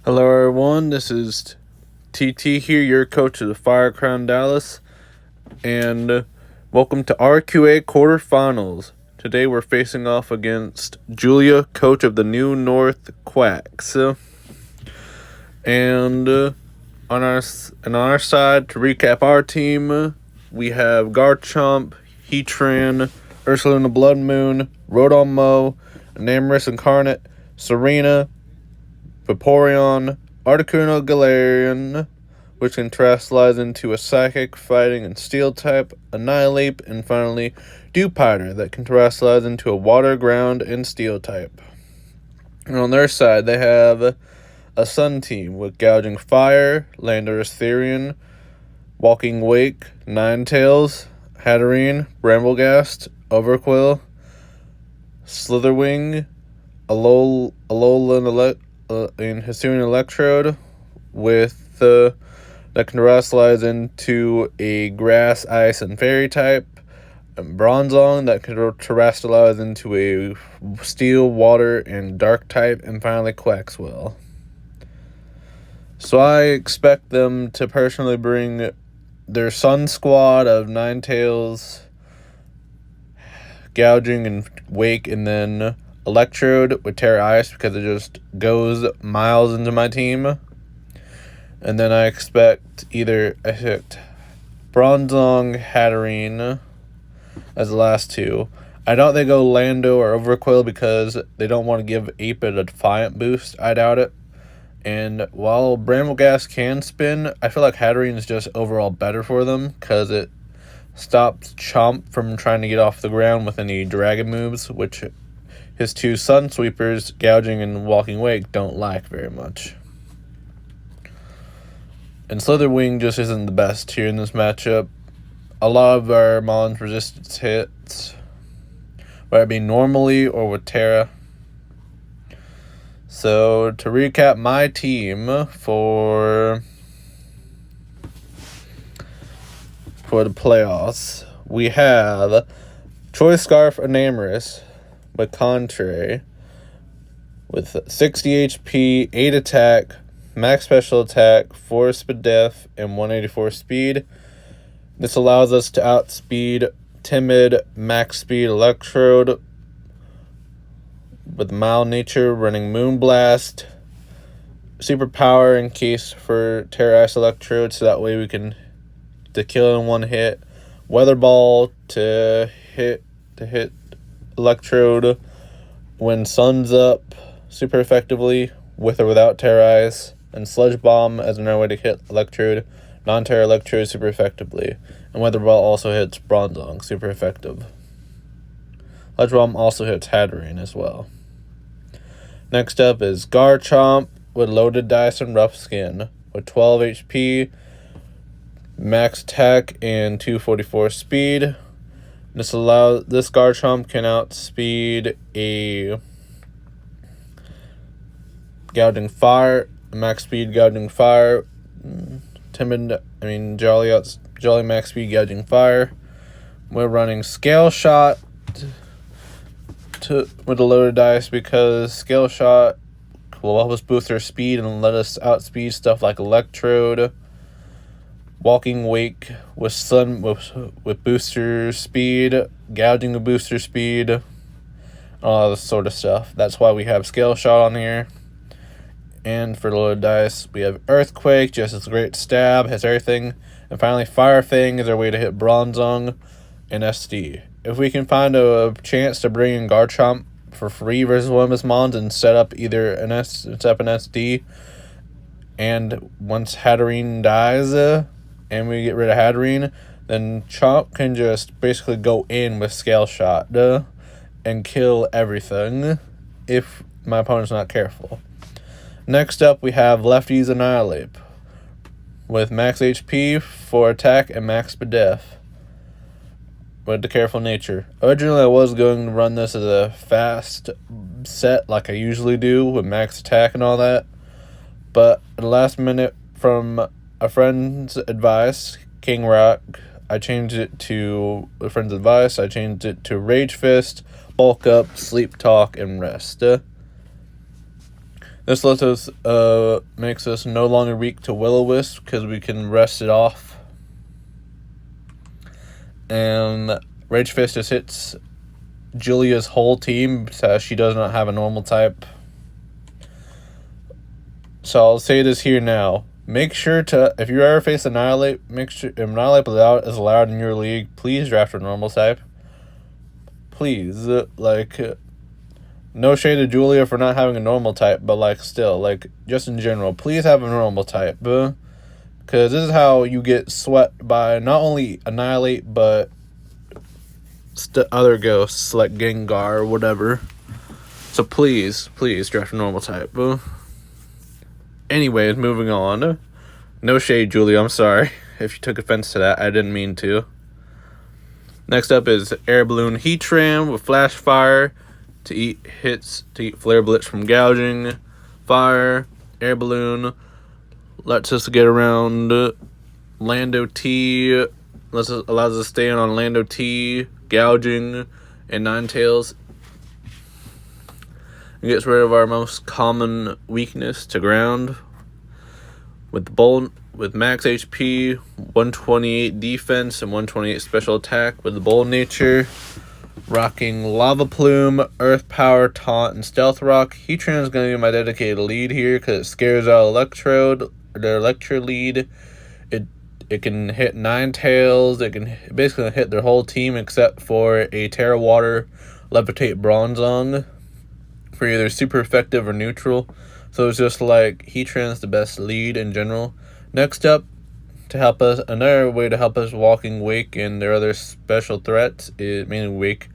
Hello everyone, this is TT here, your coach of the Fire Crown Dallas, and welcome to RQA Quarter Finals. Today we're facing off against Julia, coach of the new North Quax. And on our side, to recap our team, we have Garchomp, Heatran, Ursaluna Blood Moon, Rotom, Namorous Incarnate, Serena, Vaporeon, Articuno Galarian, which can terrestrialize into a Psychic, Fighting, and Steel type, Annihilape, and finally Dewpider that can terrestrialize into a Water, Ground, and Steel type. And on their side, they have a Sun team with Gouging Fire, Landorus Therian, Walking Wake, Ninetales, Hatterene, Bramblegast, Overquill, Slitherwing, Alolan in Hisuian Electrode with that can terrestrialize into a Grass, Ice, and Fairy type, and Bronzong that can terrestrialize into a Steel, Water, and Dark type, and finally Quaxwell. So I expect them to personally bring their Sun squad of Ninetales, Gouging, and Wake, and then Electrode with Terra Ice because it just goes miles into my team. And then I expect Bronzong, Hatterene as the last two. I doubt they go Lando or Overquill because they don't want to give Ape a Defiant boost. I doubt it. And while Brambleghast can spin, I feel like Hatterene is just overall better for them because it stops Chomp from trying to get off the ground with any dragon moves, which his two Sun Sweepers, Gouging and Walking Wake, don't like very much. And Slitherwing just isn't the best here in this matchup. A lot of our Mon's resistance hits, whether it be normally or with Terra. So, to recap my team for the playoffs, we have Choice Scarf Enamorous with Contrary with 60 HP, 8 attack, max special attack, 4 speed def, and 184 speed. This allows us to outspeed Timid, max speed Electrode with Mild Nature running Moonblast, Superpower in case for Terra Ice Electrode, so that way we can kill in one hit, Weather Ball to hit Electrode when Sun's up super effectively with or without Terra Ice, and Sludge Bomb as another way to hit Electrode, non-Terra Electrode super effectively, and Weather Ball also hits Bronzong super effective. Sludge Bomb also hits Hatterene as well. Next up is Garchomp with Loaded Dice and Rough Skin with 12 HP, max attack, and 244 speed. This Garchomp can outspeed a Gouging Fire, max speed Gouging Fire, Jolly max speed Gouging Fire. We're running Scale Shot with a Loaded Dice because Scale Shot will help us boost our speed and let us outspeed stuff like Electrode, Walking Wake with booster speed, Gouging with booster speed, all this sort of stuff. That's why we have Scale Shot on here. And for the Loaded Dice, we have Earthquake, just as a great stab, hits everything. And finally, Fire Fang is our way to hit Bronzong and SD. If we can find a chance to bring in Garchomp for free versus one of his Mons and set up either an SD, and once Hatterene dies and we get rid of Hatterene, then Chomp can just basically go in with Scale Shot and kill everything if my opponent's not careful. Next up, we have Lefty's Annihilape with max HP, 4 attack, and max speed def with the Careful Nature. Originally, I was going to run this as a fast set like I usually do with max attack and all that, but at the last minute, from a friend's advice, King Rock, I changed it to a friend's advice. I changed it to Rage Fist, Bulk Up, Sleep Talk, and Rest. This lets us makes us no longer weak to Will-O-Wisp because we can rest it off. And Rage Fist just hits Julia's whole team because she does not have a normal type. So I'll say this here now. Make sure to, if you ever face Annihilape, make sure if Annihilape is allowed in your league, please draft a normal type. Please, no shade to Julia for not having a normal type, but still, just in general, please have a normal type. Because this is how you get swept by not only Annihilape, but other ghosts like Gengar or whatever. So please draft a normal type. Anyways, moving on. No shade, Julia, I'm sorry if you took offense to that. I didn't mean to. Next up is Air Balloon Heatran with Flash Fire to eat Flare Blitz from Gouging. Fire, Air Balloon lets us get around Lando T. Allows us to stay on Lando T, Gouging, and Ninetales. It gets rid of our most common weakness to ground. With max HP, 128 defense, and 128 special attack with the Bold Nature. Rocking Lava Plume, Earth Power, Taunt, and Stealth Rock. Heatran is going to be my dedicated lead here because it scares out Electrode, their Electro lead. It can hit Ninetales. It can basically hit their whole team except for a Terra Water, Levitate Bronzong for either super effective or neutral. So it's just Heatran's the best lead in general. Next up, another way to help us Walking Wake and their other special threats, mainly Wake,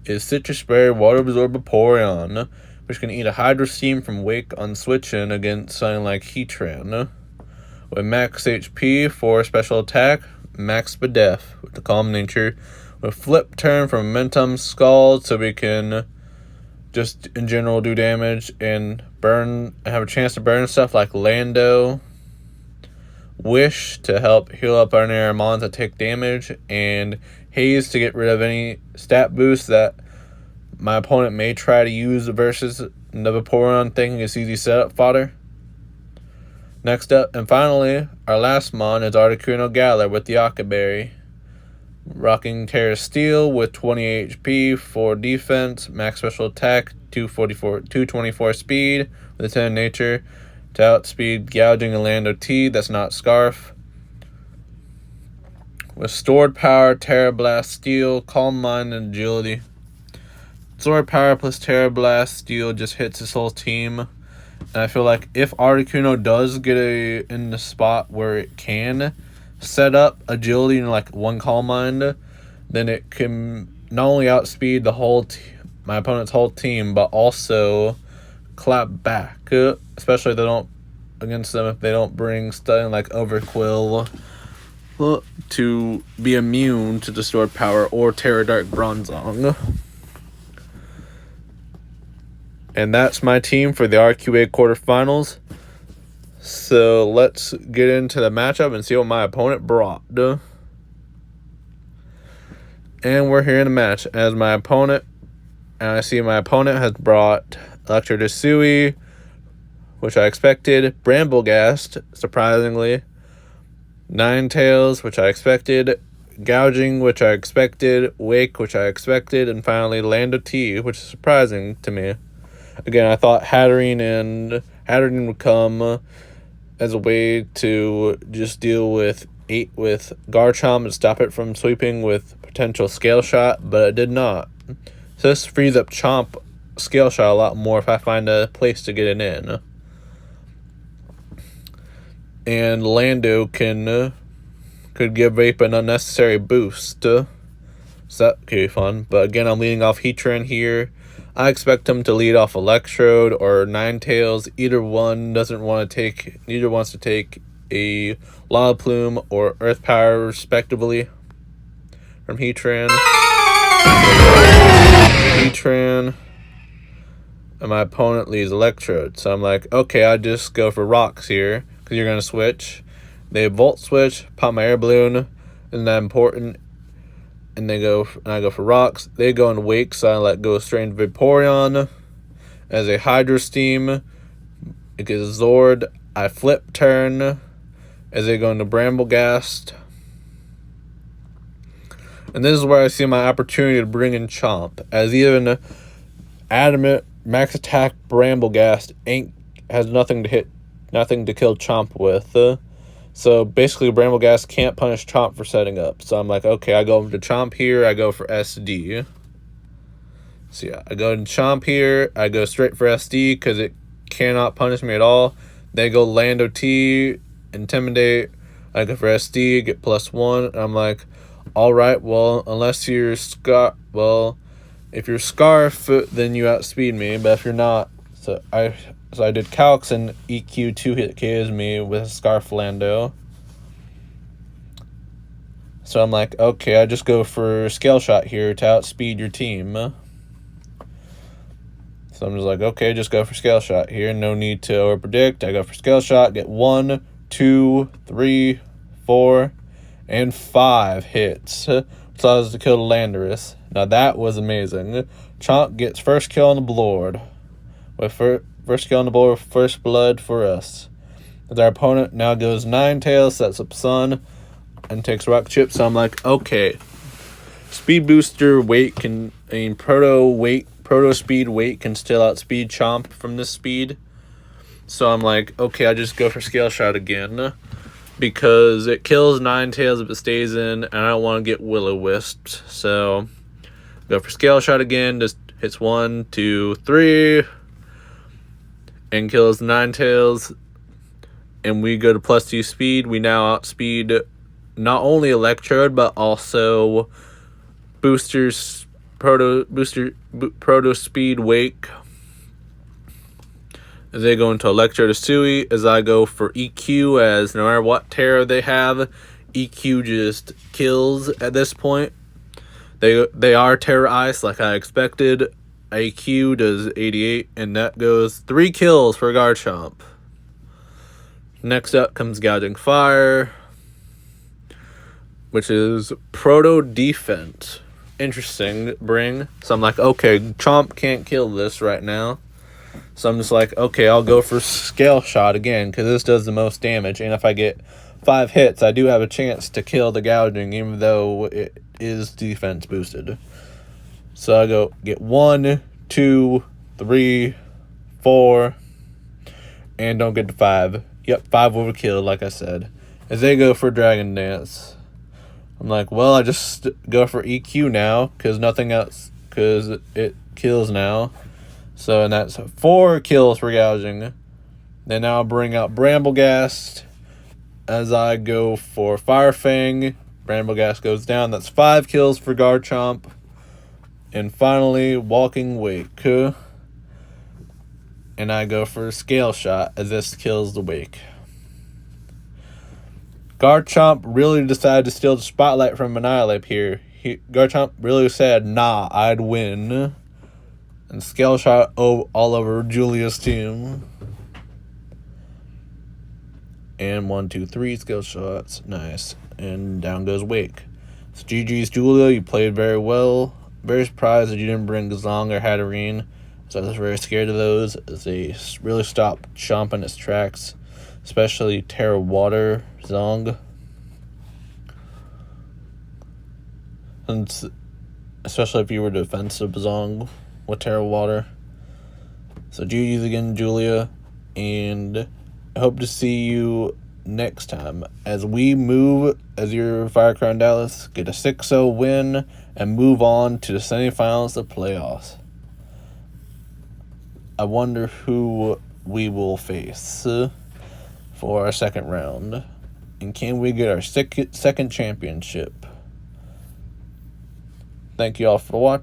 is Citrus Spray Water Absorb Vaporeon, which can eat a Hydro Steam from Wake on switching against something like Heatran. With max HP for special attack, max Def with the Calm Nature, with Flip Turn from Momentum Scald so we can just in general do damage and have a chance to burn stuff like Lando. Wish to help heal up our Neramons that take damage, and Haze to get rid of any stat boost that my opponent may try to use versus the Vaporeon thinking it's easy setup fodder. Next up, and finally, our last mon is Articuno Galar with the Akaberry. Rocking Terra Steel with 20 HP for defense, max special attack, 224 speed with a 10 nature to outspeed Gouging and Lando T. That's not Scarf. With stored power, Terra Blast Steel, Calm Mind, and Agility. Stored power plus Terra Blast Steel just hits his whole team. And I feel like if Articuno does get in the spot where it can set up Agility in one Calm Mind, then it can not only outspeed my opponent's whole team, but also clap back, especially if they don't bring something like Overquill to be immune to the stored power or Terra Dark Bronzong. And that's my team for the RQA quarterfinals. So let's get into the matchup and see what my opponent brought. And we're here in the match as my opponent. And I see my opponent has brought Electrodesui, which I expected. Bramblegast, surprisingly. Ninetales, which I expected. Gouging, which I expected. Wake, which I expected. And finally, Lando T, which is surprising to me. Again, I thought Hatterene would come as a way to just deal with Garchomp and stop it from sweeping with potential Scale Shot, but it did not. So this frees up Chomp Scale Shot a lot more if I find a place to get it in. And Lando could give Vape an unnecessary boost. So that could be fun. But again, I'm leading off Heatran here. I expect him to lead off Electrode or Ninetales. Neither wants to take a Lava Plume or Earth Power, respectively, from Heatran. And my opponent leads Electrode. So I'm like, okay, I'll just go for Rocks here, because you're going to switch. They Volt Switch, pop my Air Balloon, isn't that important? And I go for Rocks. They go in Wake, so I let go straight into Vaporeon as a Hydro Steam. It gets Zord. I flip turn as they go into Bramblegast. And this is where I see my opportunity to bring in Chomp, as even Adamant Max Attack Bramblegast has nothing to kill Chomp with. So basically, Bramblegast can't punish Chomp for setting up. So I'm like, okay, I go to Chomp here, I go for SD. So yeah, I go to Chomp here, I go straight for SD because it cannot punish me at all. They go Lando T, Intimidate, I go for SD, get +1. I'm like, alright, well, unless you're if you're Scarf, then you outspeed me, but if you're not, so I did Calx and EQ 2-hit KOs me with Scarf Lando. So I'm like, okay, I just go for Scale Shot here to outspeed your team. So I'm just like, okay, just go for Scale Shot here. No need to overpredict. I go for Scale Shot, get 1, 2, 3, 4, and 5 hits. So I was to kill Landorus. Now that was amazing. Chomp gets first kill on the board. With first kill on the board, first blood for us. As our opponent now goes Ninetales, sets up Sun, and takes Rock Chip. So I'm like, okay. Speed Booster weight Proto Speed weight can still outspeed Chomp from this speed. So I'm like, okay, I just go for Scale Shot again. Because it kills Ninetales if it stays in, and I don't want to get Will-O-Wisped. So, go for Scale Shot again, just hits 1, 2, 3, and kills Ninetales. And we go to +2 speed. We now outspeed not only Electrode, but also Proto Speed Wake. As they go into Electro to Sui, as I go for EQ, as no matter what terror they have, EQ just kills at this point. They are Terror Ice like I expected. EQ does 88, and that goes 3 kills for Garchomp. Next up comes Gouging Fire, which is Proto Defense. Interesting, bring. So I'm like, okay, Chomp can't kill this right now. So I'm just like, okay, I'll go for Scale Shot again, because this does the most damage. And if I get 5 hits, I do have a chance to kill the Gouging, even though it is defense boosted. So I go get 1, 2, 3, 4, and don't get to 5. Yep, 5 overkill, like I said. As they go for Dragon Dance, I'm like, well, I just go for EQ now, because nothing else, because it kills now. So, and that's 4 kills for Gouging. Then I'll bring out Bramblegast as I go for Fire Fang. Bramblegast goes down. That's 5 kills for Garchomp. And finally, Walking Wake. And I go for Scale Shot as this kills the Wake. Garchomp really decided to steal the spotlight from Annihilape here. Garchomp really said, nah, I'd win. And Scale Shot all over Julia's team. And 1, 2, 3 Scale Shots. Nice. And down goes Wake. So GG's Julia, you played very well. Very surprised that you didn't bring Zong or Hatterene. So I was very scared of those, as they really stopped Chomp in its tracks. Especially Terra Water Zong. And especially if you were defensive Zong with Terra Water. So GG's again, Julia, and I hope to see you next time as we move as your Fire Crown Dallas, get a 6-0 win, and move on to the semifinals of playoffs. I wonder who we will face for our second round, and can we get our second championship? Thank you all for watching.